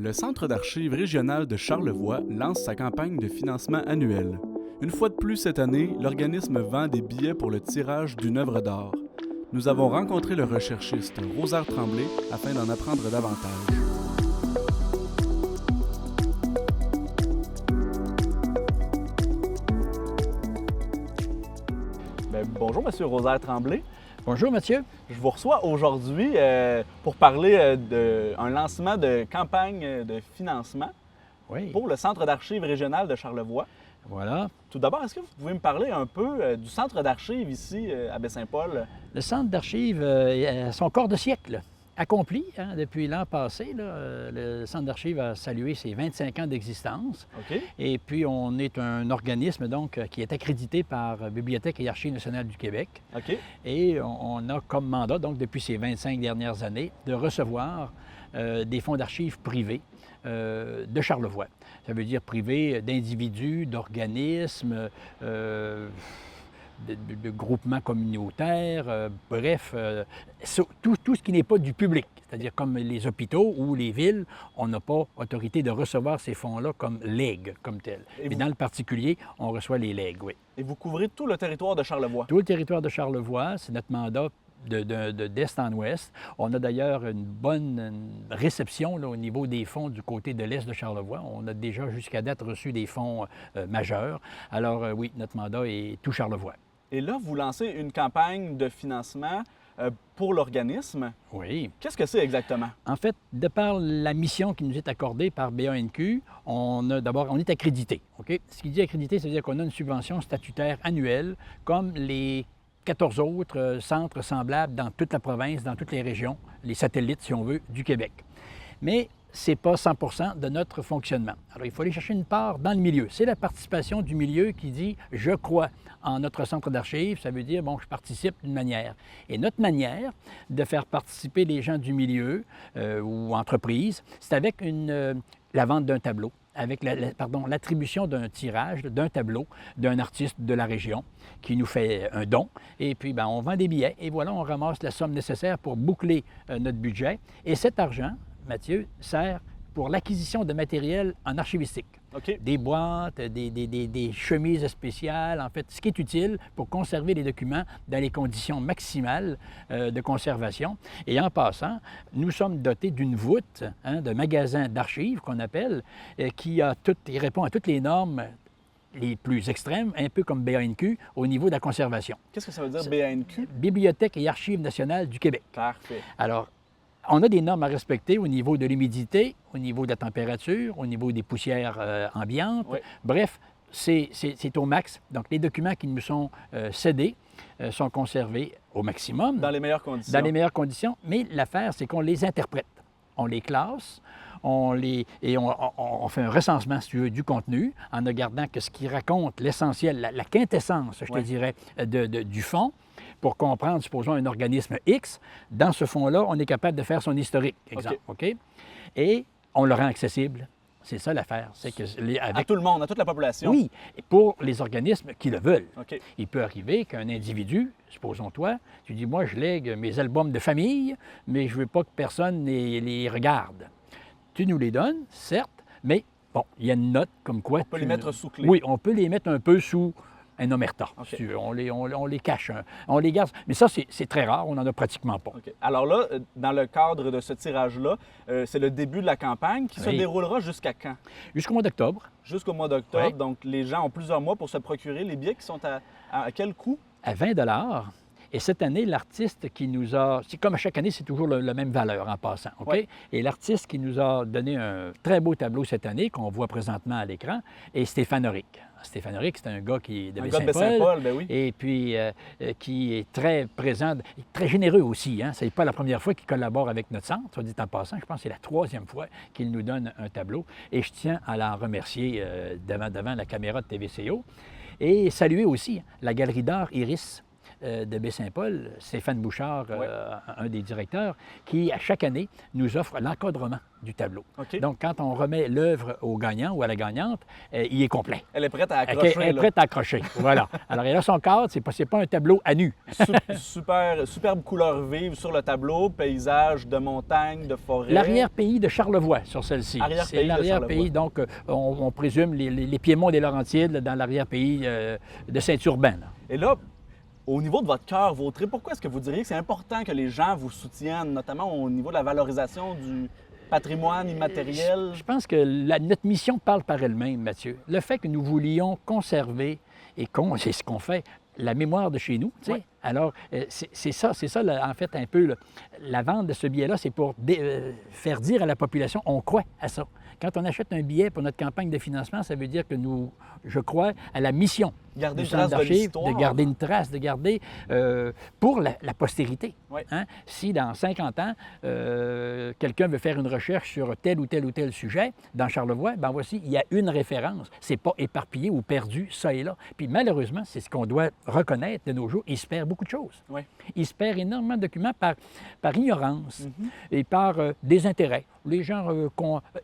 Le Centre d'archives régional de Charlevoix lance sa campagne de financement annuelle. Une fois de plus cette année, l'organisme vend des billets pour le tirage d'une œuvre d'art. Nous avons rencontré le recherchiste Rosaire Tremblay afin d'en apprendre davantage. Bonjour, Monsieur Rosaire Tremblay. Bonjour, Mathieu. Je vous reçois aujourd'hui pour parler d'un lancement de campagne de financement pour le Centre d'archives régional de Charlevoix. Voilà. Tout d'abord, est-ce que vous pouvez me parler un peu du Centre d'archives ici à Baie-Saint-Paul? Le Centre d'archives a son quart de siècle accompli depuis l'an passé. Le Centre d'archives a salué ses 25 ans d'existence. OK. Et puis, on est un organisme donc qui est accrédité par Bibliothèque et Archives nationales du Québec. OK. Et on a comme mandat, donc depuis ces 25 dernières années, de recevoir des fonds d'archives privés de Charlevoix. Ça veut dire privés d'individus, d'organismes, de groupements communautaires, bref, tout ce qui n'est pas du public, c'est-à-dire comme les hôpitaux ou les villes, on n'a pas autorité de recevoir ces fonds-là comme legs, comme tels. Mais dans le particulier, on reçoit les legs, oui. Et vous couvrez tout le territoire de Charlevoix? Tout le territoire de Charlevoix, c'est notre mandat d'est en ouest. On a d'ailleurs une bonne réception là, au niveau des fonds du côté de l'est de Charlevoix. On a déjà jusqu'à date reçu des fonds majeurs. Alors oui, notre mandat est tout Charlevoix. Et là, vous lancez une campagne de financement pour l'organisme. Oui. Qu'est-ce que c'est exactement? En fait, de par la mission qui nous est accordée par BANQ, on est accrédité. OK? Ce qui dit accrédité, ça veut dire qu'on a une subvention statutaire annuelle comme les 14 autres centres semblables dans toute la province, dans toutes les régions, les satellites, si on veut, du Québec. Mais ce n'est pas 100 % de notre fonctionnement. Alors, il faut aller chercher une part dans le milieu. C'est la participation du milieu qui dit « je crois en notre centre d'archives », ça veut dire « bon, je participe d'une manière ». Et notre manière de faire participer les gens du milieu ou entreprises, c'est avec la vente d'un tableau, avec l'attribution d'un tirage, d'un tableau, d'un artiste de la région qui nous fait un don. Et puis, on vend des billets et voilà, on ramasse la somme nécessaire pour boucler notre budget. Et cet argent, Mathieu, sert pour l'acquisition de matériel en archivistique. OK. Des boîtes, des chemises spéciales, en fait, ce qui est utile pour conserver les documents dans les conditions maximales de conservation. Et en passant, nous sommes dotés d'une voûte, de magasin d'archives qu'on appelle, qui répond à toutes les normes les plus extrêmes, un peu comme BANQ, au niveau de la conservation. Qu'est-ce que ça veut dire, BANQ? Bibliothèque et Archives nationales du Québec. Parfait. Alors, on a des normes à respecter au niveau de l'humidité, au niveau de la température, au niveau des poussières ambiantes. Oui. Bref, c'est au max. Donc, les documents qui nous sont cédés sont conservés au maximum. Dans les meilleures conditions. Dans les meilleures conditions. Mais l'affaire, c'est qu'on les interprète. On les classe, on fait un recensement, si tu veux, du contenu, en ne gardant que ce qui raconte l'essentiel, la quintessence, je te dirais, du fond. Pour comprendre, supposons, un organisme X, dans ce fonds-là, on est capable de faire son historique, exemple. OK? Et on le rend accessible. C'est ça l'affaire. C'est que à tout le monde, à toute la population? Oui, et pour les organismes qui le veulent. OK. Il peut arriver qu'un individu, supposons toi, tu dis, moi, je lègue mes albums de famille, mais je ne veux pas que personne les regarde. Tu nous les donnes, certes, mais bon, il y a une note comme quoi... On peut les mettre sous clé. Oui, on peut les mettre un peu sous un omerta, Okay. si tu veux. On les cache, on les garde. Mais ça, c'est très rare, on n'en a pratiquement pas. Okay. Alors là, dans le cadre de ce tirage-là, c'est le début de la campagne qui se déroulera jusqu'à quand? Jusqu'au mois d'octobre. Jusqu'au mois d'octobre. Oui. Donc, les gens ont plusieurs mois pour se procurer les billets qui sont à quel coût? À 20 $. Et cette année, l'artiste qui nous a... Comme à chaque année, c'est toujours la même valeur en passant. OK? Oui. Et l'artiste qui nous a donné un très beau tableau cette année, qu'on voit présentement à l'écran, est Stéphane Auric. Stéphane Auric, c'est un gars qui est de Baie-Saint-Paul, ben oui. Et puis qui est très présent, très généreux aussi. Hein? Ce n'est pas la première fois qu'il collabore avec notre centre, soit dit en passant. Je pense que c'est la 3e fois qu'il nous donne un tableau. Et je tiens à l'en remercier devant la caméra de TVCO. Et saluer aussi la Galerie d'art Iris de Baie-Saint-Paul, Stéphane Bouchard, un des directeurs, qui, à chaque année, nous offre l'encadrement du tableau. OK. Donc, quand on remet l'œuvre au gagnant ou à la gagnante, il est complet. Elle est prête à accrocher. Elle est prête à accrocher, voilà. Alors, elle a son cadre, c'est pas un tableau à nu. Superbe couleur vive sur le tableau, paysage de montagne, de forêt. L'arrière-pays de Charlevoix sur celle-ci. C'est l'arrière-pays, donc on présume les Piémonts des Laurentides dans l'arrière-pays de Saint-Urbain. Et là, au niveau de votre cœur vautré, pourquoi est-ce que vous diriez que c'est important que les gens vous soutiennent, notamment au niveau de la valorisation du patrimoine immatériel? Je pense que notre mission parle par elle-même, Mathieu. Le fait que nous voulions conserver, et c'est ce qu'on fait, la mémoire de chez nous, tu sais. Oui. Alors, c'est ça, en fait, un peu, la vente de ce billet-là, c'est pour faire dire à la population, on croit à ça. Quand on achète un billet pour notre campagne de financement, ça veut dire que je crois à la mission garder du Centre d'archives, de garder une trace, de garder pour la postérité. Oui. Hein? Si dans 50 ans, quelqu'un veut faire une recherche sur tel ou tel sujet, dans Charlevoix, ben voici, il y a une référence. C'est pas éparpillé ou perdu, ça et là. Puis malheureusement, c'est ce qu'on doit reconnaître de nos jours, il se perd beaucoup de choses. Oui. Il se perd énormément de documents par ignorance et par désintérêt. Les gens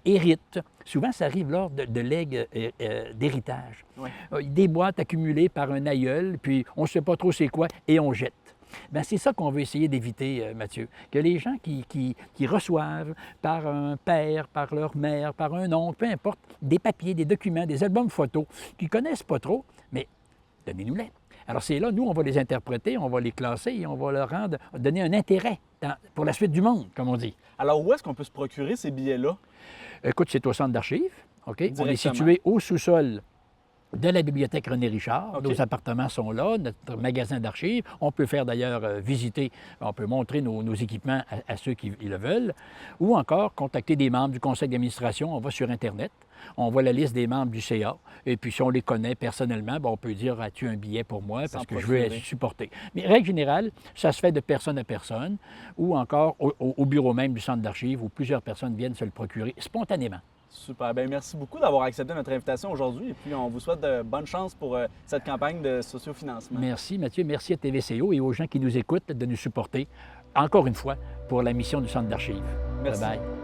héritent. Souvent, ça arrive lors de legs d'héritage. Oui. Des boîtes accumulées par un aïeul, puis on ne sait pas trop c'est quoi, et on jette. Bien, c'est ça qu'on veut essayer d'éviter, Mathieu. Que les gens qui reçoivent par un père, par leur mère, par un oncle, peu importe, des papiers, des documents, des albums photos, qu'ils ne connaissent pas trop, mais donnez-nous-les. Alors c'est là, nous, on va les interpréter, on va les classer et on va leur donner un intérêt pour la suite du monde, comme on dit. Alors, où est-ce qu'on peut se procurer ces billets-là? Écoute, c'est au centre d'archives. OK? On est situé au sous-sol de la bibliothèque René Richard. OK. Nos appartements sont là, notre magasin d'archives. On peut faire d'ailleurs visiter, on peut montrer nos équipements à ceux qui le veulent, ou encore contacter des membres du conseil d'administration. On va sur Internet, on voit la liste des membres du CA, et puis si on les connaît personnellement, bien, on peut dire « As-tu un billet pour moi? » parce que je veux être supporté. Mais règle générale, ça se fait de personne à personne, ou encore au bureau même du centre d'archives, où plusieurs personnes viennent se le procurer spontanément. Super. Bien, merci beaucoup d'avoir accepté notre invitation aujourd'hui. Et puis, on vous souhaite de bonne chance pour cette campagne de sociofinancement. Merci, Mathieu. Merci à TVCO et aux gens qui nous écoutent de nous supporter, encore une fois, pour la mission du Centre d'archives. Merci. Bye-bye.